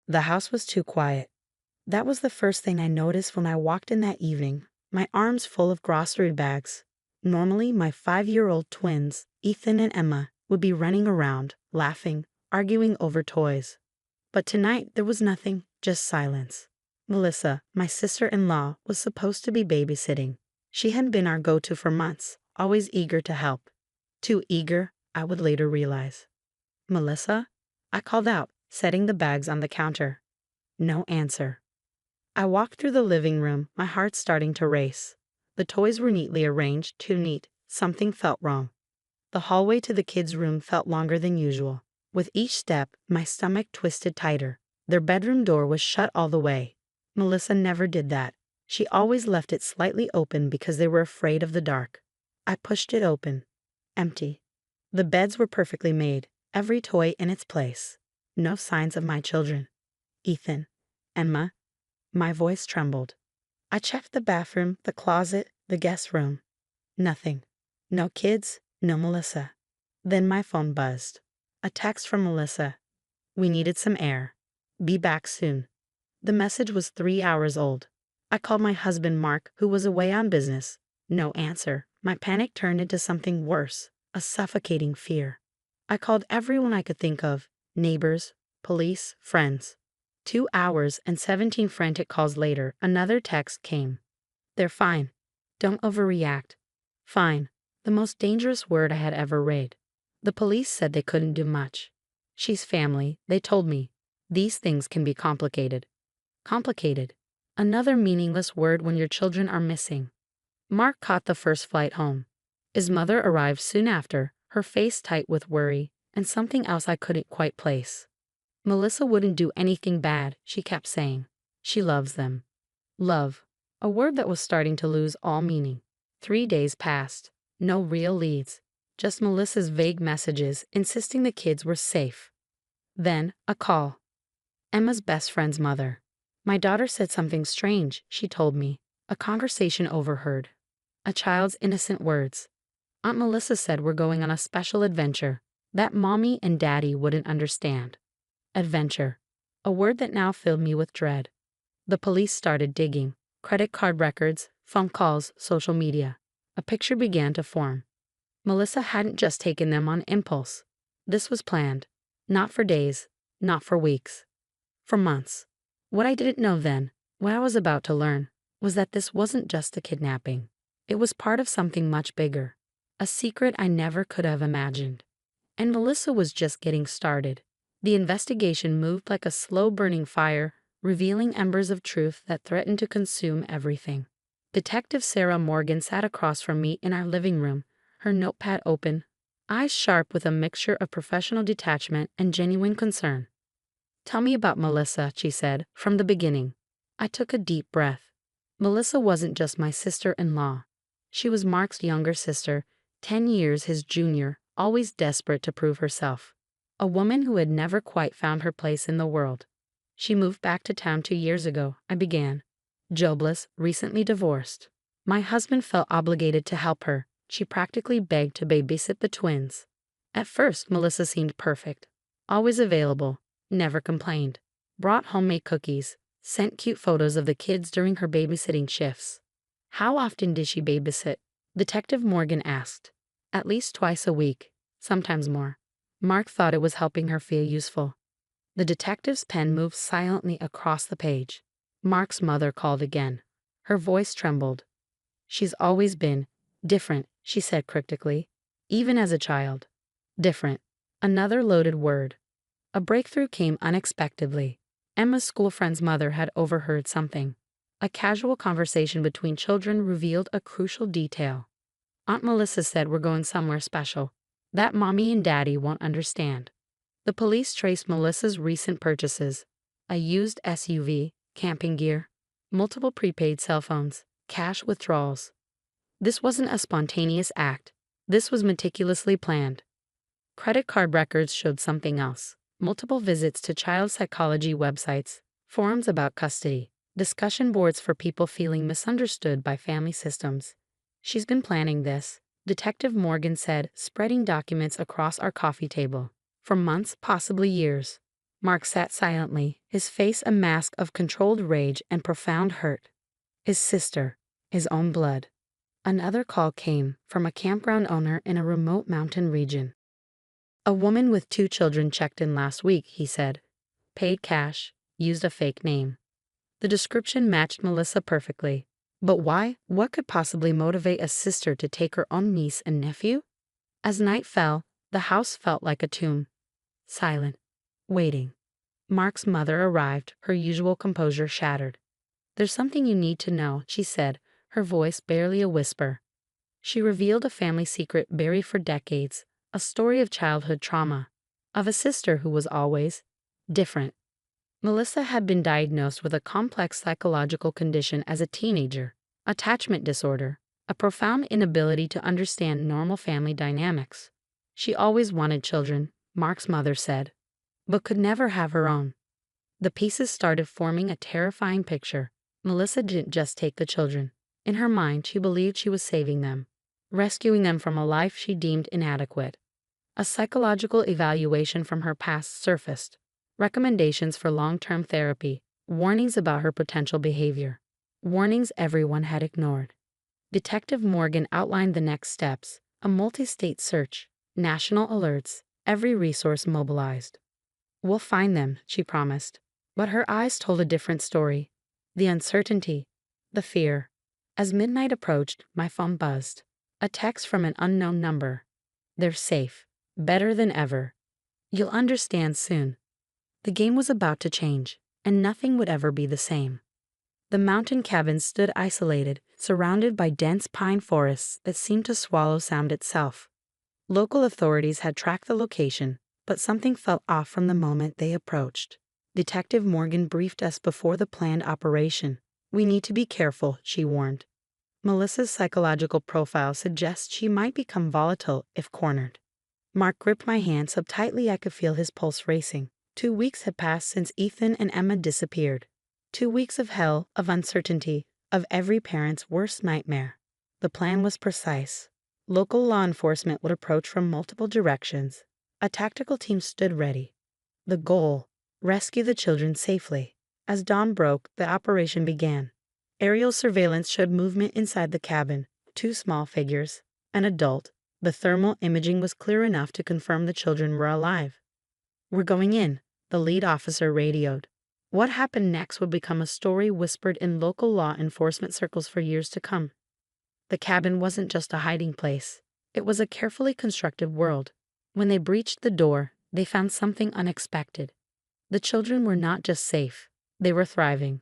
The house was too quiet. That was the first thing I noticed when I walked in that evening, my arms full of grocery bags. Normally, my 5-year-old twins, Ethan and Emma, would be running around, laughing, arguing over toys. But tonight there was nothing, just silence. Melissa, my sister-in-law, was supposed to be babysitting. She had been our go-to for months, always eager to help. Too eager, I would later realize. "Melissa?" I called out, setting the bags on the counter. No answer. I walked through the living room, my heart starting to race. The toys were neatly arranged, too neat. Something felt wrong. The hallway to the kids' room felt longer than usual. With each step, my stomach twisted tighter. Their bedroom door was shut all the way. Melissa never did that. She always left it slightly open because they were afraid of the dark. I pushed it open. Empty. The beds were perfectly made, every toy in its place. No signs of my children. Ethan. Emma. My voice trembled. I checked the bathroom, the closet, the guest room. Nothing. No kids, no Melissa. Then my phone buzzed. A text from Melissa. "We needed some air. Be back soon." The message was 3 hours old. I called my husband Mark, who was away on business. No answer. My panic turned into something worse, a suffocating fear. I called everyone I could think of, neighbors, police, friends. 2 hours and 17 frantic calls later, another text came. "They're fine. Don't overreact." Fine. The most dangerous word I had ever read. The police said they couldn't do much. She's family, they told me. These things can be complicated. Complicated. Another meaningless word when your children are missing. Mark caught the first flight home. His mother arrived soon after, her face tight with worry, and something else I couldn't quite place. Melissa wouldn't do anything bad, she kept saying. She loves them. Love. A word that was starting to lose all meaning. 3 days passed. No real leads. Just Melissa's vague messages insisting the kids were safe. Then, a call. Emma's best friend's mother. "My daughter said something strange," she told me. A conversation overheard. A child's innocent words. "Aunt Melissa said we're going on a special adventure that Mommy and Daddy wouldn't understand." Adventure. A word that now filled me with dread. The police started digging. Credit card records, phone calls, social media. A picture began to form. Melissa hadn't just taken them on impulse. This was planned. Not for days, not for weeks. For months. What I didn't know then, what I was about to learn, was that this wasn't just a kidnapping. It was part of something much bigger. A secret I never could have imagined. And Melissa was just getting started. The investigation moved like a slow-burning fire, revealing embers of truth that threatened to consume everything. Detective Sarah Morgan sat across from me in our living room, her notepad open, eyes sharp with a mixture of professional detachment and genuine concern. "Tell me about Melissa," she said, "from the beginning." I took a deep breath. Melissa wasn't just my sister-in-law. She was Mark's younger sister, 10 years his junior, always desperate to prove herself. A woman who had never quite found her place in the world. She moved back to town 2 years ago, I began. Jobless, recently divorced. My husband felt obligated to help her. She practically begged to babysit the twins. At first, Melissa seemed perfect. Always available, never complained. Brought homemade cookies, sent cute photos of the kids during her babysitting shifts. How often did she babysit? Detective Morgan asked. At least twice a week, sometimes more. Mark thought it was helping her feel useful. The detective's pen moved silently across the page. Mark's mother called again. Her voice trembled. "She's always been different," she said cryptically. "Even as a child. Different." Another loaded word. A breakthrough came unexpectedly. Emma's school friend's mother had overheard something. A casual conversation between children revealed a crucial detail. "Aunt Melissa said we're going somewhere special. That Mommy and Daddy won't understand." The police traced Melissa's recent purchases. A used SUV, camping gear, multiple prepaid cell phones, cash withdrawals. This wasn't a spontaneous act. This was meticulously planned. Credit card records showed something else. Multiple visits to child psychology websites, forums about custody, discussion boards for people feeling misunderstood by family systems. "She's been planning this," Detective Morgan said, spreading documents across our coffee table. "For months, possibly years." Mark sat silently, his face a mask of controlled rage and profound hurt. His sister, his own blood. Another call came from a campground owner in a remote mountain region. A woman with 2 children checked in last week, he said. Paid cash, used a fake name. The description matched Melissa perfectly. But why? What could possibly motivate a sister to take her own niece and nephew? As night fell, the house felt like a tomb. Silent. Waiting. Mark's mother arrived, her usual composure shattered. There's something you need to know, she said, her voice barely a whisper. She revealed a family secret buried for decades, a story of childhood trauma, of a sister who was always different. Melissa had been diagnosed with a complex psychological condition as a teenager, attachment disorder, a profound inability to understand normal family dynamics. She always wanted children, Mark's mother said, but could never have her own. The pieces started forming a terrifying picture. Melissa didn't just take the children. In her mind, she believed she was saving them, rescuing them from a life she deemed inadequate. A psychological evaluation from her past surfaced. Recommendations for long-term therapy, warnings about her potential behavior. Warnings everyone had ignored. Detective Morgan outlined the next steps, a multi-state search, national alerts, every resource mobilized. We'll find them, she promised. But her eyes told a different story. The uncertainty, the fear. As midnight approached, my phone buzzed. A text from an unknown number. They're safe. Better than ever. You'll understand soon. The game was about to change, and nothing would ever be the same. The mountain cabin stood isolated, surrounded by dense pine forests that seemed to swallow sound itself. Local authorities had tracked the location, but something felt off from the moment they approached. Detective Morgan briefed us before the planned operation. We need to be careful, she warned. Melissa's psychological profile suggests she might become volatile if cornered. Mark gripped my hand so tightly I could feel his pulse racing. 2 weeks had passed since Ethan and Emma disappeared. 2 weeks of hell, of uncertainty, of every parent's worst nightmare. The plan was precise. Local law enforcement would approach from multiple directions. A tactical team stood ready. The goal: rescue the children safely. As dawn broke, the operation began. Aerial surveillance showed movement inside the cabin, 2 small figures, an adult. The thermal imaging was clear enough to confirm the children were alive. We're going in, the lead officer radioed. What happened next would become a story whispered in local law enforcement circles for years to come. The cabin wasn't just a hiding place. It was a carefully constructed world. When they breached the door, they found something unexpected. The children were not just safe, they were thriving.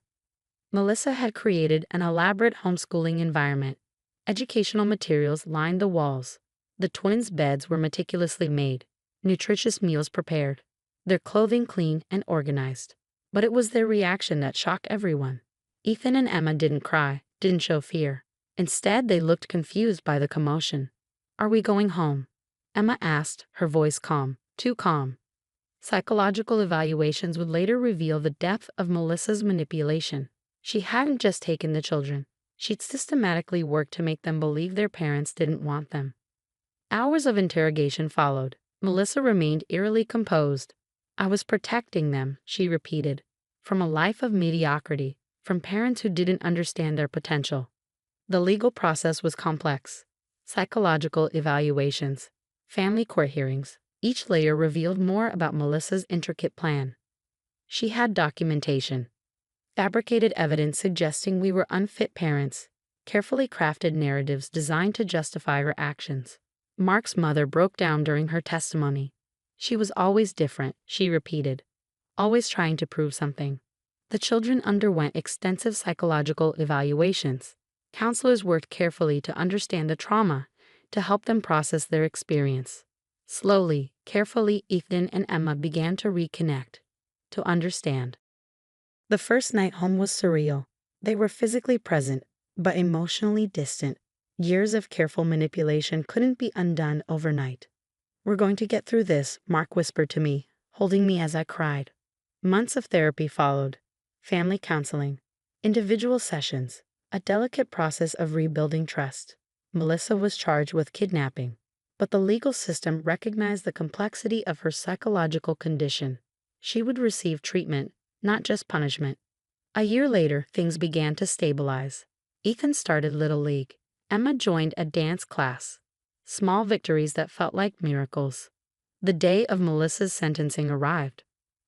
Melissa had created an elaborate homeschooling environment. Educational materials lined the walls. The twins' beds were meticulously made, nutritious meals prepared, their clothing clean and organized. But it was their reaction that shocked everyone. Ethan and Emma didn't cry, didn't show fear. Instead, they looked confused by the commotion. Are we going home? Emma asked, her voice calm, too calm. Psychological evaluations would later reveal the depth of Melissa's manipulation. She hadn't just taken the children. She'd systematically worked to make them believe their parents didn't want them. Hours of interrogation followed. Melissa remained eerily composed. I was protecting them, she repeated, from a life of mediocrity, from parents who didn't understand their potential. The legal process was complex. Psychological evaluations, family court hearings, each layer revealed more about Melissa's intricate plan. She had documentation, fabricated evidence suggesting we were unfit parents, carefully crafted narratives designed to justify her actions. Mark's mother broke down during her testimony. She was always different, she repeated, always trying to prove something. The children underwent extensive psychological evaluations. Counselors worked carefully to understand the trauma, to help them process their experience. Slowly, carefully, Ethan and Emma began to reconnect, to understand. The first night home was surreal. They were physically present, but emotionally distant. Years of careful manipulation couldn't be undone overnight. We're going to get through this, Mark whispered to me, holding me as I cried. Months of therapy followed. Family counseling, individual sessions, a delicate process of rebuilding trust. Melissa was charged with kidnapping, but the legal system recognized the complexity of her psychological condition. She would receive treatment, not just punishment. A year later, things began to stabilize. Ethan started Little League. Emma joined a dance class. Small victories that felt like miracles. The day of Melissa's sentencing arrived.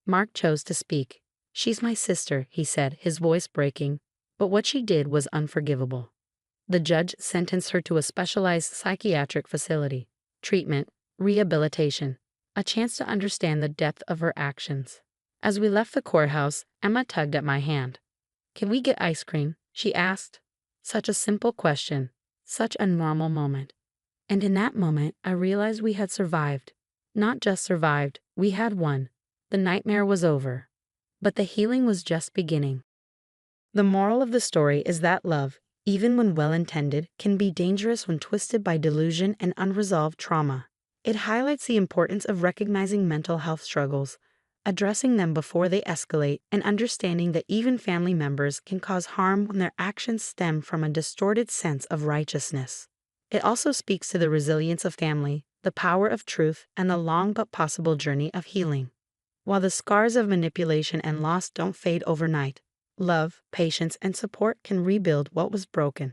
Mark chose to speak. "She's my sister," he said, his voice breaking. But what she did was unforgivable. The judge sentenced her to a specialized psychiatric facility. Treatment, rehabilitation, a chance to understand the depth of her actions. As we left the courthouse, Emma tugged at my hand. "Can we get ice cream?" she asked. Such a simple question, such a normal moment. And in that moment, I realized we had survived. Not just survived, we had won. The nightmare was over. But the healing was just beginning. The moral of the story is that love, even when well-intended, can be dangerous when twisted by delusion and unresolved trauma. It highlights the importance of recognizing mental health struggles, addressing them before they escalate, and understanding that even family members can cause harm when their actions stem from a distorted sense of righteousness. It also speaks to the resilience of family, the power of truth, and the long but possible journey of healing. While the scars of manipulation and loss don't fade overnight, love, patience, and support can rebuild what was broken.